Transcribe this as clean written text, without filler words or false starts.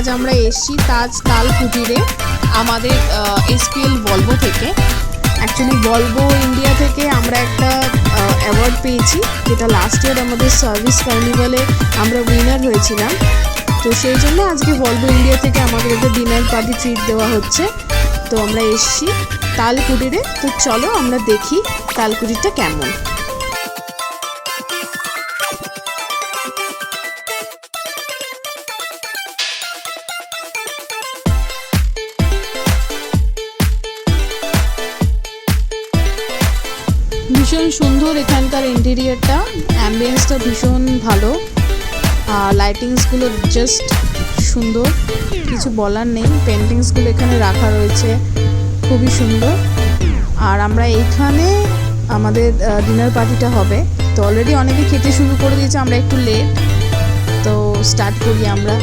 আজ আমরা এসেছি তাজ তাল কুটিরে আমাদের এসপিএল ভলভো থেকে। অ্যাকচুয়ালি ভলভো ইন্ডিয়া থেকে আমরা একটা অ্যাওয়ার্ড পেয়েছি, যেটা লাস্ট ইয়ার আমাদের সার্ভিস কার্নিভালে আমরা উইনার হয়েছিলাম। তো সেই জন্য আজকে ভলভো ইন্ডিয়া থেকে আমাদের একটা ডিনার পার্টি ট্রিট দেওয়া হচ্ছে। তো আমরা এসেছি তাল কুটিরে। তো চলো আমরা দেখি তাল কুটিরটা কেমন। ভীষণ সুন্দর এখানকার ইন্টেরিয়ারটা, অ্যাম্বিয়েন্সটা ভীষণ ভালো, লাইটিংসগুলো জাস্ট সুন্দর, কিছু বলার নেই। পেন্টিংসগুলো এখানে রাখা রয়েছে, খুবই সুন্দর। আর আমরা এইখানে আমাদের ডিনার পার্টিটা হবে। তো অলরেডি অনেকে খেতে শুরু করে দিয়েছে, আমরা একটু লেট, তো স্টার্ট করি আমরা।